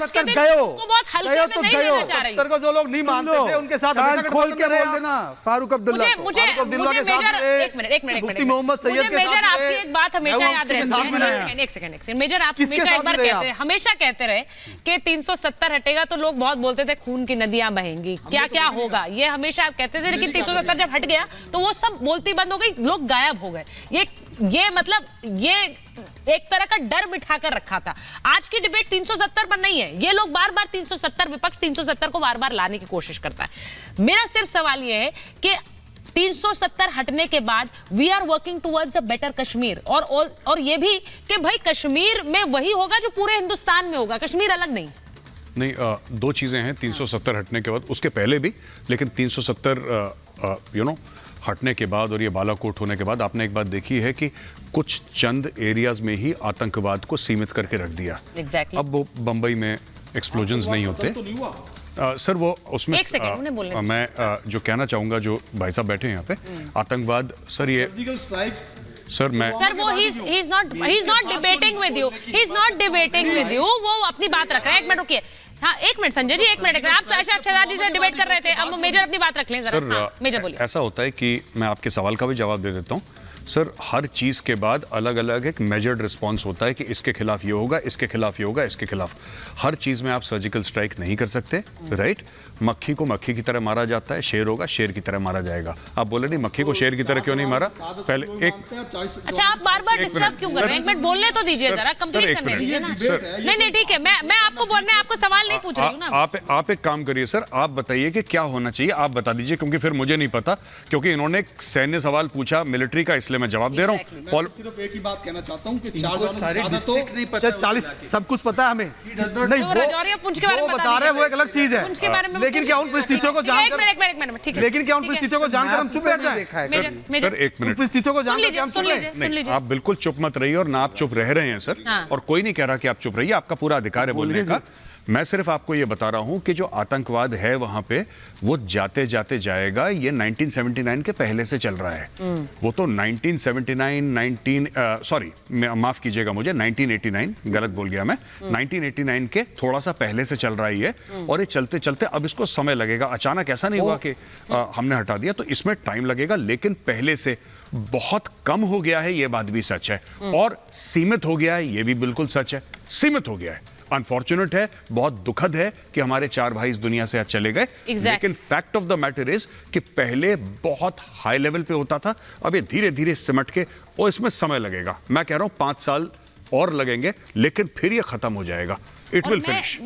आज के दिन उसको बहुत हल्के में नहीं लेना चाह रही। 70 को जो लोग नहीं मानते थे उनके साथ हमेशा खोल के बोल देना फारूक अब्दुल्ला को। मुझे मेजर एक मिनट मुझे मेजर आपकी एक बात हमेशा याद रहती है। एक सेकंड मेजर, आप हमेशा एक बार कहते हैं, हमेशा कहते रहे कि 370 हटेगा तो लोग बहुत बोलते थे खून की नदियां बहेंगी, क्या क्या होगा, ये हमेशा आप कहते थे। लेकिन 370 जब हट गया तो वो सब बोलती बंद हो गई, लोग गायब हो गए। ये मतलब ये एक तरह का डर बिठा कर रखा था। आज की डिबेट 370 पर नहीं है, ये लोग बार बार 370, विपक्ष 370 को बार बार लाने की कोशिश करता है। मेरा सिर्फ सवाल ये है कि 370 हटने के बाद we are working towards a better Kashmir, और ये भी कि भाई कश्मीर में वही होगा जो पूरे हिंदुस्तान में होगा, कश्मीर अलग नहीं। दो चीजें हैं 370 हटने के बाद, उसके पहले भी, लेकिन 370 हटने के बाद और ये बालाकोट होने के बाद आपने एक बात देखी है कि कुछ चंद एरियाज में ही आतंकवाद को सीमित करके रख दिया। Exactly. अब वो बंबई में एक्सप्लोजन्स नहीं होते। सर वो उसमें एक सेकंड उन्हें बोलने मैं जो कहना चाहूंगा, जो भाई साहब बैठे हैं यहाँ पे, आतंकवाद सर ये सर वो he is not debating with you, वो अपनी बात रख रहे हैं। एक मिनट रुकिए, हाँ एक मिनट संजय जी, एक मिनट। आप शहजाद जी से डिबेट कर रहे थे, अब मेजर अपनी बात रख लें जरा। हाँ, मेजर बोलिए। ऐसा होता है कि मैं आपके सवाल का भी जवाब दे देता हूँ सर। हर चीज के बाद अलग अलग एक मेजर्ड रिस्पांस होता है कि इसके खिलाफ ये होगा, इसके खिलाफ ये होगा, इसके खिलाफ। हर चीज में आप सर्जिकल स्ट्राइक नहीं कर सकते, राइट। मक्खी को मक्खी की तरह मारा जाता है, शेर होगा शेर की तरह मारा जाएगा। आप बोले नहीं मक्खी को शेर की तरह क्यों नहीं मारा, पहले एक। अच्छा आप बार बार डिस्टर्ब क्यों कर रहे हैं, एक मिनट बोलने तो दीजिए जरा, कंप्लीट करने दीजिए ना। नहीं ठीक है, मैं आपको बोलने, आपको सवाल नहीं पूछ रही हूँ ना। आप एक काम करिए सर, आप बताइए कि क्या होना चाहिए, आप बता दीजिए, क्योंकि फिर मुझे नहीं पता, क्योंकि इन्होंने एक सैन्य सवाल पूछा मिलिट्री का, इसलिए मैं जवाब दे रहा हूँ। सिर्फ एक ही बात कहना चाहता हूँ कि 40 सब कुछ पता है हमें, नहीं वो बता रहे हैं वो एक अलग चीज है, लेकिन क्या उन परिस्थितियों को जानकर, लेकिन क्या उन परिस्थितियों को जानकर हम चुप बैठ जाएं? सर एक मिनट, परिस्थितियों को जानकर हम चुप नहीं, आप बिल्कुल चुप मत रहिए, और ना आप चुप रह रहे हैं सर, और कोई नहीं कह रहा कि आप चुप रहिए, आपका पूरा अधिकार है बोलने का। मैं सिर्फ आपको ये बता रहा हूं कि जो आतंकवाद है वहां पे, वो जाते जाते जाएगा। ये 1979 के पहले से चल रहा है। वो तो माफ कीजिएगा मुझे, 1989 गलत बोल गया मैं, 1989 के थोड़ा सा पहले से चल रहा है ये, और ये चलते चलते अब इसको समय लगेगा। अचानक ऐसा नहीं हुआ कि हमने हटा दिया, तो इसमें टाइम लगेगा, लेकिन पहले से बहुत कम हो गया है, ये बात भी सच है, और सीमित हो गया है, ये भी बिल्कुल सच है। सीमित हो गया है, अनफॉर्चुनेट है, बहुत दुखद है कि हमारे 4 भाई इस दुनिया से आज चले गए। लेकिन fact of the matter is कि पहले बहुत हाई लेवल पे होता था, अब ये धीरे धीरे सिमट के, और इसमें समय लगेगा। मैं कह रहा हूं 5 साल और लगेंगे, लेकिन फिर ये खत्म हो जाएगा। It will finish.